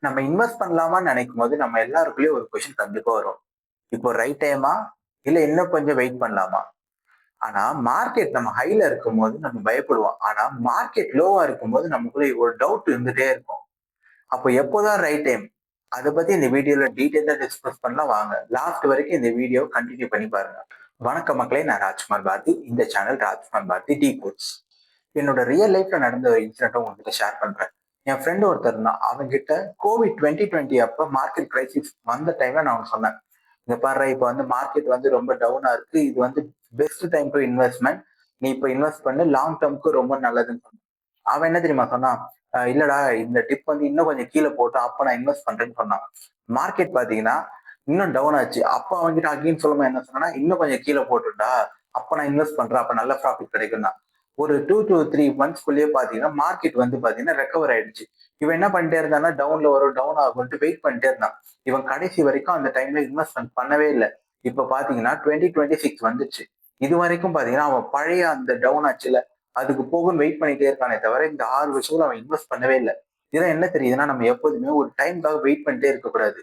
நம்ம இன்வெஸ்ட் பண்ணலாமான்னு நினைக்கும் போது நம்ம எல்லாருக்குள்ளயும் ஒரு கொஸ்டின் கண்டிப்பா வரும். இப்போ ரைட் டைமா? இல்ல இன்னும் கொஞ்சம் வெயிட் பண்ணலாமா? ஆனா மார்க்கெட் நம்ம ஹைல இருக்கும்போது நம்ம பயப்படுவோம். ஆனா மார்க்கெட் லோவா இருக்கும்போது நமக்குள்ள ஒரு டவுட் இருந்துட்டே இருக்கும். அப்போ எப்போதான் ரைட் டைம்? அத பத்தி இந்த வீடியோல டீடைலா டிஸ்கஸ் பண்ணலாம் வாங்க. லாஸ்ட் வரைக்கும் இந்த வீடியோ கன்டின்யூ பண்ணி பாருங்க. வணக்கம் மக்களே, நான் ராஜ்குமார் பாரதி. இந்த channel Rajkumar Bharathi decodes. என்னோட ரியல் லைஃப்ல நடந்த ஒரு இன்சிடென்ட்டை உங்ககிட்ட ஷேர் பண்றேன். என் ஃப்ரெண்ட் ஒருத்தர் இருந்தான். அவன்கிட்ட கோவிட் 2020 அப்ப மார்க்கெட் கிரைசிஸ் வந்த டைம்ல நான் அவனுக்கு சொன்னேன். இங்க பாரு, இப்ப வந்து மார்க்கெட் வந்து ரொம்ப டவுனா இருக்கு. இது வந்து பெஸ்ட் டைம் டு இன்வெஸ்ட்மெண்ட். நீ இப்ப இன்வெஸ்ட் பண்ணு, லாங் டேர்ம்க்கு ரொம்ப நல்லதுன்னு சொன்னான். அவன் என்ன தெரியுமா சொன்னான்? இல்லடா, இந்த டிப் வந்து இன்னும் கொஞ்சம் கீழே போட்டு அப்ப நான் இன்வெஸ்ட் பண்றேன்னு சொன்னான். மார்க்கெட் பாத்தீங்கன்னா இன்னும் டவுன் ஆச்சு. அப்ப அவன்கிட்ட அகைன் சொல்லும்போது என்ன சொன்னா, இன்னும் கொஞ்சம் கீழே போட்டுடா, அப்ப நான் இன்வெஸ்ட் பண்றேன், அப்ப நல்ல ப்ராஃபிட் கிடைக்கும். ஒரு 2 to 3 months பாத்தீங்கன்னா மார்க்கெட் வந்து பாத்தீங்கன்னா ரெக்கவர் ஆயிடுச்சு. இவன் என்ன பண்ணிட்டே இருந்தான்னா, டவுன்ல வரும் டவுன் ஆகும்ட்டு வெயிட் பண்ணிட்டே இருந்தான். இவன் கடைசி வரைக்கும் அந்த டைம்ல இன்வெஸ்ட்மெண்ட் பண்ணவே இல்லை. இப்ப பாத்தீங்கன்னா 2026 வந்துச்சு. இது வரைக்கும் பாத்தீங்கன்னா அவன் பழைய அந்த டவுன் ஆச்சுல, அதுக்கு போகும்னு வெயிட் பண்ணிட்டே இருக்கானே தவிர இந்த 6 வருஷத்துல அவன் இன்வெஸ்ட் பண்ணவே இல்லை. இதெல்லாம் என்ன தெரியுதுன்னா, நம்ம எப்போதுமே ஒரு டைம்காக வெயிட் பண்ணிட்டே இருக்கக்கூடாது.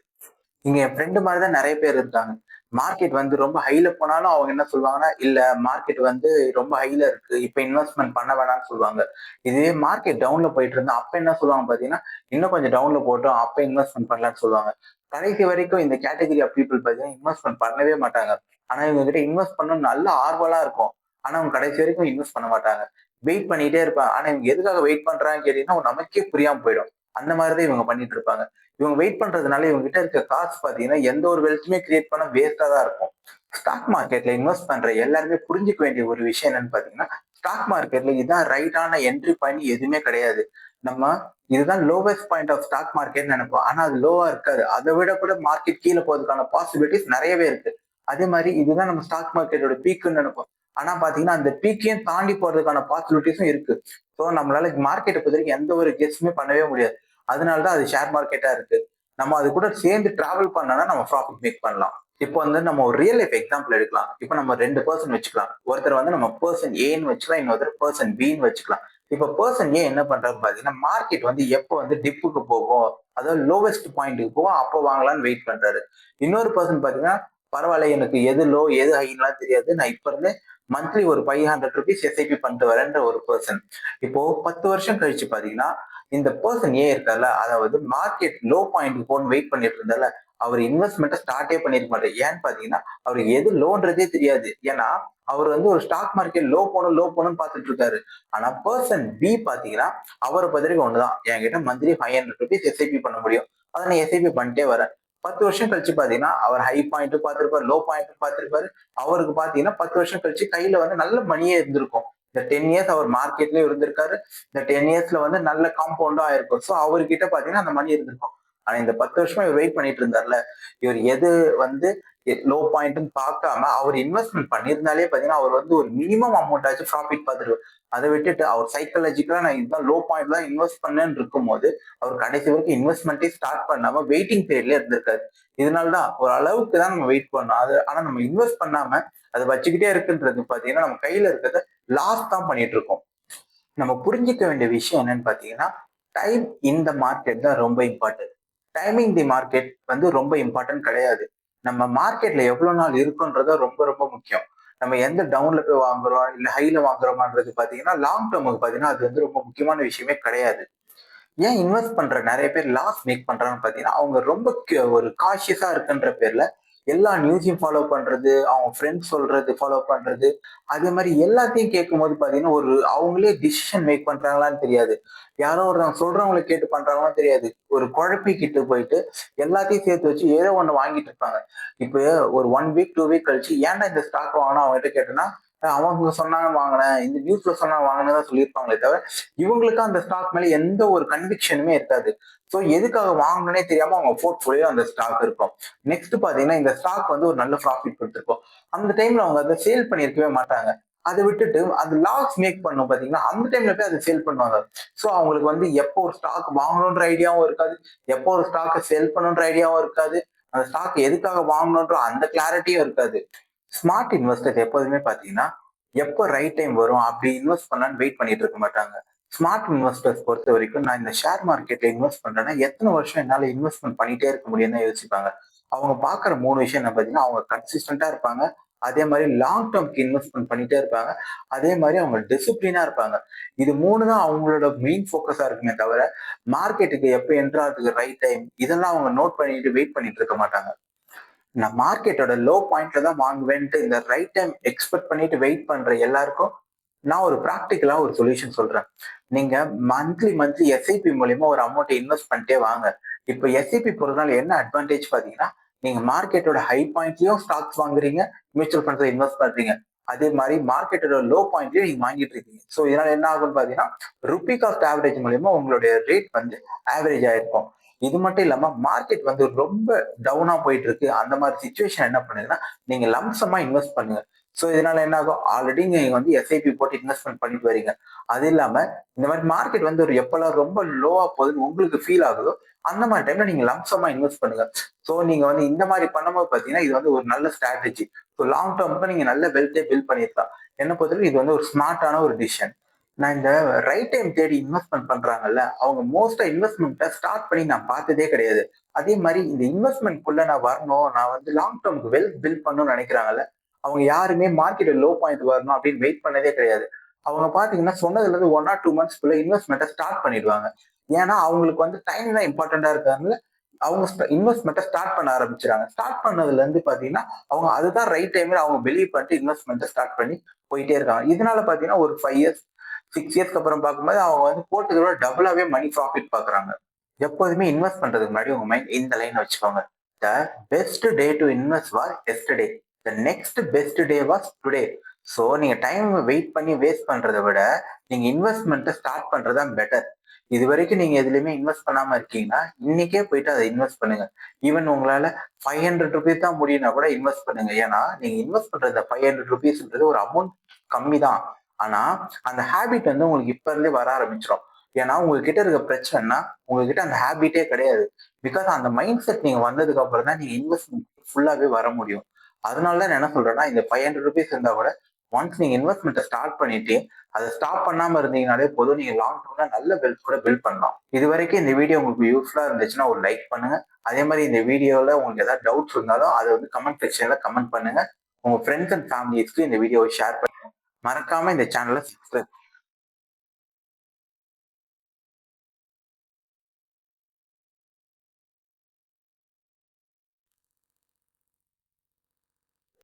இங்க என் ஃப்ரெண்டு மாதிரி தான் நிறைய பேர் இருக்காங்க. மார்க்கெட் வந்து ரொம்ப ஹைல போனாலும் அவங்க என்ன சொல்லுவாங்கன்னா, இல்ல மார்க்கெட் வந்து ரொம்ப ஹைல இருக்கு, இப்ப இன்வெஸ்ட்மெண்ட் பண்ண வேணாம்னு சொல்லுவாங்க. இதுவே மார்க்கெட் டவுன்ல போயிட்டு இருந்தா அப்ப என்ன சொல்லுவாங்க பாத்தீங்கன்னா, இன்னும் கொஞ்சம் டவுன்ல போட்டோம் அப்ப இன்வெஸ்ட்மெண்ட் பண்ணலாம்னு சொல்லுவாங்க. கடைசி வரைக்கும் இந்த கேட்டகரி ஆஃப் பீப்புள் பாத்தீங்கன்னா இன்வெஸ்ட்மெண்ட் பண்ணவே மாட்டாங்க. ஆனா இவங்க கிட்ட இன்வெஸ்ட் பண்ணணும் நல்ல ஆர்வலா இருக்கும். ஆனா அவங்க கடைசி வரைக்கும் இன்வெஸ்ட் பண்ண மாட்டாங்க. வெயிட் பண்ணிட்டே இருப்பாங்க. ஆனா இவங்க எதுக்காக வெயிட் பண்றாங்கன்னு கேட்டீங்கன்னா நமக்கே புரியாம போயிடும். அந்த மாதிரிதான் இவங்க பண்ணிட்டு இருப்பாங்க. இவங்க வெயிட் பண்றதுனால இவங்க கிட்ட இருக்க காசு பாத்தீங்கன்னா எந்த ஒரு வெல்த்துமே கிரியேட் பண்ண வேஸ்டா தான் இருக்கும். ஸ்டாக் மார்க்கெட்ல இன்வெஸ்ட் பண்ற எல்லாருமே புரிஞ்சுக்க வேண்டிய ஒரு விஷயம் என்னன்னு பாத்தீங்கன்னா, ஸ்டாக் மார்க்கெட்ல இதுதான் ரைட்டான என்ட்ரி பாயிண்ட் எதுவுமே கிடையாது. நம்ம இதுதான் lowest point of stock market நினைப்போம். ஆனா அது லோவா இருக்காது. அதை விட கூட மார்க்கெட் கீழே போறதுக்கான பாசிபிலிட்டிஸ் நிறையவே இருக்கு. அதே மாதிரி இதுதான் நம்ம ஸ்டாக் மார்க்கெட்டோட பீக்குன்னு நினைப்போம். ஆனா பாத்தீங்கன்னா அந்த பீக்கையும் தாண்டி போறதுக்கான பாசிபிலிட்டிஸும் இருக்கு. ஸோ நம்மளால மார்க்கெட்டை பொறுத்த வரைக்கும் எந்த ஒரு கெஸ்ஸுமே பண்ணவே முடியாது. அதனாலதான் அது ஷேர் மார்க்கெட்டா இருக்கு. நம்ம அது கூட சேர்ந்து டிராவல் பண்ணா நம்ம ப்ராஃபிட் மேக் பண்ணலாம். இப்போ வந்து நம்ம ஒரு ரியல் லைஃப் எக்ஸாம்பிள் எடுக்கலாம். இப்போ நம்ம 2 பர்சன் வச்சுக்கலாம். ஒருத்தர் வந்து நம்ம பர்சன் ஏன்னு வச்சுக்கலாம், இன்னொருத்தர் பர்சன் பின்னு வச்சுக்கலாம். இப்போ பர்சன் ஏ என்ன பண்றாரு பாத்தீங்கன்னா, மார்க்கெட் வந்து எப்போ வந்து டிப்புக்கு போகும், அதாவது லோவஸ்ட் பாயிண்ட்டுக்கு போகும், அப்போ வாங்கலாம்னு வெயிட் பண்றாரு. இன்னொரு பர்சன் பாத்தீங்கன்னா, பரவாயில்ல, எனக்கு எது லோ எது ஹைலாம் தெரியாது, நான் இப்ப இருந்து மந்த்லி ஒரு 500 rupees எஸ்ஐபி பண்ணிட்டு வரேன்ற ஒரு பர்சன். இப்போ 10 வருஷம் கழிச்சு பாத்தீங்கன்னா, இந்த பர்சன் ஏன் இருக்கார்ல, அதாவது மார்க்கெட் லோ பாயிண்ட் போன்னு வெயிட் பண்ணிட்டு இருந்தால, அவர் இன்வெஸ்ட்மெண்ட்டை ஸ்டார்ட்டே பண்ணிருக்க மாட்டார். ஏன்னு பாத்தீங்கன்னா, அவருக்கு எது லோன்றதே தெரியாது. ஏன்னா அவர் வந்து ஒரு ஸ்டாக் மார்க்கெட் லோ போகணும்னு பார்த்துட்டு இருக்காரு. ஆனா பர்சன் பி பாத்தீங்கன்னா, அவரை பத்திரிக்கை ஒண்ணுதான், என்கிட்ட மந்த்லி 500 rupees எஸ்ஐபி பண்ண முடியும், அதை நான் எஸ்ஐபி பண்ணிட்டே வரேன். 10 வருஷம் கழிச்சு பாத்தீங்கன்னா அவர் ஹை பாயிண்ட் பார்த்திருப்பாரு, லோ பாயிண்ட் பார்த்திருப்பாரு. அவருக்கு பாத்தீங்கன்னா 10 வருஷம் கழிச்சு கையில வந்து நல்ல மணியே இருந்திருக்கும். இந்த 10 இயர்ஸ் அவர் மார்க்கெட்லயும் இருந்திருக்காரு. இந்த 10 இயர்ஸ்ல வந்து நல்ல காம்பவுண்டும் ஆயிருக்கும். ஸோ அவர்கிட்ட பாத்தீங்கன்னா அந்த மணி இருந்திருக்கும். ஆனா இந்த 10 வருஷமா இவர் வெயிட் பண்ணிட்டு இருந்தார்ல, இவர் எது வந்து லோ பாயிண்ட்னு பார்க்காம அவர் இன்வெஸ்ட்மெண்ட் பண்ணியிருந்தாலே பாத்தீங்கன்னா அவர் வந்து ஒரு மினிமம் அமௌண்ட் ஆச்சு ப்ராஃபிட் பார்த்துருவார். அதை விட்டுட்டு அவர் சைக்காலஜிக்கலா நான் இதுதான் லோ பாயிண்ட் தான் இன்வெஸ்ட் பண்ணேன்னு இருக்கும் போது அவர் கடைசி வரைக்கும் இன்வெஸ்ட்மெண்ட்டே ஸ்டார்ட் பண்ணாம வெயிட்டிங் பீரியட்ல இருந்திருக்காரு. இதனாலதான் ஒரு அளவுக்கு தான் நம்ம வெயிட் பண்ணோம். அது ஆனா நம்ம இன்வெஸ்ட் பண்ணாம அதை வச்சுக்கிட்டே இருக்குன்றது பாத்தீங்கன்னா நம்ம கையில இருக்கிறத லாஸ் தான் பண்ணிட்டு இருக்கோம். நம்ம புரிஞ்சுக்க வேண்டிய விஷயம் என்னன்னு பாத்தீங்கன்னா, டைம் இன் த மார்க்கெட் தான் ரொம்ப இம்பார்ட்டன்ட். டைமிங் தி மார்க்கெட் வந்து ரொம்ப இம்பார்ட்டன்ட் கிடையாது. நம்ம மார்க்கெட்ல எவ்வளவு நாள் இருக்குன்றத ரொம்ப ரொம்ப முக்கியம். நம்ம எந்த டவுன்ல போய் வாங்குறோம் இல்ல ஹைல வாங்குறோமான்றது பாத்தீங்கன்னா லாங் டேர்முக்கு பாத்தீங்கன்னா அது வந்து ரொம்ப முக்கியமான விஷயமே கிடையாது. ஏன் இன்வெஸ்ட் பண்ற நிறைய பேர் லாஸ் மேக் பண்றாங்கன்னு பாத்தீங்கன்னா, அவங்க ரொம்ப ஒரு காஷியஸா இருக்குன்ற பேர்ல எல்லா நியூஸையும் ஃபாலோ பண்றது, அவங்க ஃப்ரெண்ட்ஸ் சொல்றது ஃபாலோ பண்றது, அதே மாதிரி எல்லாத்தையும் கேட்கும்போது பாத்தீங்கன்னா ஒரு அவங்களே டிசிஷன் மேக் பண்றாங்களான்னு தெரியாது. யாரோ ஒருத்தவங்க சொல்றவங்களை கேட்டு பண்றாங்களான்னு தெரியாது. ஒரு குழப்பிக்கிட்டு போயிட்டு எல்லாத்தையும் சேர்த்து வச்சு ஏதோ ஒண்ணு வாங்கிட்டு இருப்பாங்க. இப்ப ஒரு 1 வீக் 2 வீக் கழிச்சு ஏன்டா இந்த ஸ்டாக் வாங்கினா அவங்ககிட்ட கேட்டோம்னா, அவங்க சொன்னாங்க வாங்கினேன், இந்த நியூஸ்ல சொன்னாங்க வாங்கினதா சொல்லியிருப்பாங்களே தவிர இவங்களுக்கு அந்த ஸ்டாக் மேல எந்த ஒரு கன்விக்ஷனுமே இருக்காது. ஸோ எதுக்காக வாங்கணும்னே தெரியாம அவங்க போர்ட்ஃபோலியோ அந்த ஸ்டாக் இருக்கும். நெக்ஸ்ட் பாத்தீங்கன்னா இந்த ஸ்டாக் வந்து ஒரு நல்ல ப்ராஃபிட் கொடுத்துருக்கும். அந்த டைம்ல அவங்க அதை சேல் பண்ணியிருக்கவே மாட்டாங்க. அதை விட்டுட்டு அது லாஸ் மேக் பண்ணும் பாத்தீங்கன்னா, அந்த டைம்ல போய் அதை சேல் பண்ணுவாங்க. ஸோ அவங்களுக்கு வந்து எப்போ ஒரு ஸ்டாக் வாங்கணுன்ற ஐடியாவும் இருக்காது, எப்போ ஒரு ஸ்டாக்கை சேல் பண்ணணுன்ற ஐடியாவும் இருக்காது, அந்த ஸ்டாக் எதுக்காக வாங்கணுன்ற அந்த கிளாரிட்டியும் இருக்காது. ஸ்மார்ட் இன்வெஸ்டர் எப்போதுமே பாத்தீங்கன்னா எப்போ ரைட் டைம் வரும் அப்படி இன்வெஸ்ட் பண்ணலான்னு வெயிட் பண்ணிட்டு இருக்க மாட்டாங்க. ஸ்மார்ட் இன்வெஸ்டர்ஸ் பொறுத்த வரைக்கும் நான் இந்த ஷேர் மார்க்கெட்ல இன்வெஸ்ட் பண்றேன்னா எத்தனை வருஷம் என்னால இன்வெஸ்ட்மெண்ட் பண்ணிட்டே இருக்க முடியும்னு யோசிப்பாங்க. அவங்க பாக்குற 3 விஷயம் என்ன பாத்தீங்கன்னா, அவங்க கன்சிஸ்டன்டா இருப்பாங்க. அதே மாதிரி லாங் டேர்ம்க்கு இன்வெஸ்ட்மெண்ட் பண்ணிட்டே இருப்பாங்க. அதே மாதிரி அவங்க டிசிப்ளினா இருப்பாங்க. இது 3 தான் அவங்களோட மெயின் ஃபோக்கஸா இருக்குமே தவிர, மார்க்கெட்டுக்கு எப்ப என்டர் ஆகுறதுக்கு ரைட் டைம் இதெல்லாம் அவங்க நோட் பண்ணிட்டு வெயிட் பண்ணிட்டு இருக்க மாட்டாங்க. நான் மார்க்கெட்டோட லோ பாயிண்ட்ல தான் வாங்குவேன்ட்டு இந்த ரைட் டைம் எக்ஸ்பெக்ட் பண்ணிட்டு வெயிட் பண்ற எல்லாருக்கும் நான் ஒரு பிராக்டிக்கலா ஒரு சொல்யூஷன் சொல்றேன். நீங்க மந்த்லி எஸ்ஐபி மூலியமா ஒரு அமௌண்ட் இன்வெஸ்ட் பண்ணிட்டே வாங்க. இப்ப எஸ்ஐபி போறதுனால என்ன அட்வான்டேஜ் பாத்தீங்கன்னா, நீங்க மார்க்கெட்டோட ஹை பாயிண்ட்லயும் ஸ்டாக்ஸ் வாங்குறீங்க, மியூச்சுவல் ஃபண்ட்ஸ்ல இன்வெஸ்ட் பண்றீங்க. அதே மாதிரி மார்க்கெட்டோட லோ பாயிண்ட்லயும் நீங்க வாங்கிட்டு இருக்கீங்க. சோ இதனால என்ன ஆகும்னு பாத்தீங்கன்னா, ருபி காஸ்ட் ஆவரேஜ் மூலியமா உங்களுடைய ரேட் வந்து ஆவரேஜ் ஆயிருக்கும். இது மட்டும் இல்லாம மார்க்கெட் வந்து ரொம்ப டவுனா போயிட்டு இருக்கு. அந்த மாதிரி சிச்சுவேஷன் என்ன பண்ணுங்கன்னா, நீங்க லம்சமா இன்வெஸ்ட் பண்ணுங்க. சோ இதனால என்ன ஆகும், ஆல்ரெடி நீங்க வந்து எஸ்ஐபி போட்டு இன்வெஸ்ட்மெண்ட் பண்ணிட்டு வரீங்க. அது இல்லாம இந்த மாதிரி மார்க்கெட் வந்து ஒரு எப்பெல்லாம் ரொம்ப லோவா போகுதுன்னு உங்களுக்கு ஃபீல் ஆகுதோ அந்த மாதிரி டைம்ல நீங்க லம்சமா இன்வெஸ்ட் பண்ணுங்க. சோ நீங்க வந்து இந்த மாதிரி பண்ணும்போது பாத்தீங்கன்னா இது வந்து ஒரு நல்ல ஸ்ட்ராட்டஜி. ஸோ லாங் டேர்முக்கு நீங்க நல்ல வெல்த்தே பில்ட் பண்ணிருக்கலாம். என்ன பொறுத்தவரைக்கும் இது வந்து ஒரு ஸ்மார்ட்டான ஒரு டிசிஷன். நான் இந்த ரைட் டைம் தேடி இன்வெஸ்ட்மெண்ட் பண்றாங்கல்ல, அவங்க மோஸ்டா இன்வெஸ்ட்மெண்ட்டை ஸ்டார்ட் பண்ணி நான் பார்த்ததே கிடையாது. அதே மாதிரி இந்த இன்வெஸ்ட்மெண்ட்குள்ள நான் வரணும், நான் வந்து லாங் டேர்முக்கு வெல்த் பில்ட் பண்ணணும்னு நினைக்கிறாங்கல்ல, அவங்க யாருமே மார்க்கெட் லோ பாயிண்ட் வரணும் அப்படின்னு வெயிட் பண்ணதே கிடையாது. அவங்க பாத்தீங்கன்னா சொன்னதுல இருந்து 1 ஆர் 2 மந்த்ஸ்க்குள்ள இன்வெஸ்ட்மெண்ட்டை ஸ்டார்ட் பண்ணிடுவாங்க. ஏன்னா அவங்களுக்கு வந்து டைம் தான் இம்பார்ட்டண்டா இருக்காங்க. அவங்க இன்வெஸ்ட்மெண்ட்டை ஸ்டார்ட் பண்ண ஆரம்பிச்சுறாங்க. ஸ்டார்ட் பண்ணதுல இருந்து பாத்தீங்கன்னா அவங்க அதுதான் ரைட் டைம்ல அவங்க பிலீவ் பண்ணிட்டு இன்வெஸ்ட்மெண்ட்டை ஸ்டார்ட் பண்ணி போயிட்டே இருக்காங்க. இதனால பாத்தீங்கன்னா ஒரு 5 இயர்ஸ் 6 இயர்ஸ்க்கு அப்புறம் பார்க்கும்போது அவங்க வந்து போட்டதோட டபுளாவே மணி ப்ராஃபிட் பாக்குறாங்க. எப்போதுமே இன்வெஸ்ட் பண்றதுக்கு முன்னாடி உங்க மைண்ட் இந்த லைன் வச்சுக்கோங்க. The best day to invest was yesterday. The next best day was today. So நீங்க டைம் வெயிட் பண்ணி வேஸ்ட் பண்றதை விட நீங்க இன்வெஸ்ட்மெண்ட்டை ஸ்டார்ட் பண்றதா பெட்டர். இது வரைக்கும் நீங்க எதுலையுமே இன்வெஸ்ட் பண்ணாம இருக்கீங்கன்னா இன்னைக்கே போயிட்டு அதை இன்வெஸ்ட் பண்ணுங்க. ஈவன் உங்களால 500 ருபீஸ் தான் முடியும்னா கூட இன்வெஸ்ட் பண்ணுங்க. ஏன்னா நீங்க இன்வெஸ்ட் பண்ற 500 ருபீஸ்ன்றது ஒரு அமௌண்ட் கம்மி தான். ஆனா அந்த ஹேபிட் வந்து உங்களுக்கு இப்ப இருந்தே வர ஆரம்பிச்சிடும். ஏன்னா உங்ககிட்ட இருக்க பிரச்சனைனா உங்ககிட்ட அந்த ஹேபிட்டே கிடையாது. பிகாஸ் அந்த மைண்ட் செட் நீங்க வந்ததுக்கு அப்புறம் தான் நீங்க இன்வெஸ்ட்மெண்ட் ஃபுல்லாவே வர முடியும். அதனால தான் நான் என்ன சொல்றேன்னா, இந்த 500 ருபீஸ் இருந்தா கூட ஒன்ஸ் நீங்க இன்வெஸ்ட்மெண்ட்டை ஸ்டார்ட் பண்ணிட்டு அதை ஸ்டாப் பண்ணாம இருந்தீங்கனாலே போதும், நீங்க லாங் டர்ம்ல நல்ல வெல்த் கூட பில்ட் பண்ணலாம். இது வரைக்கும் இந்த வீடியோ உங்களுக்கு யூஸ்ஃபுல்லா இருந்துச்சுன்னா ஒரு லைக் பண்ணுங்க. அதே மாதிரி இந்த வீடியோல உங்களுக்கு ஏதாவது டவுட்ஸ் இருந்தாலும் அதை வந்து கமெண்ட் செக்ஷன்ல கமெண்ட் பண்ணுங்க. உங்க ஃப்ரெண்ட்ஸ் அண்ட் ஃபேமிலிஸ்க்கு இந்த வீடியோவை ஷேர் பண்ணுங்க. மறக்காம இந்த சேனலை சப்ஸ்கிரைப்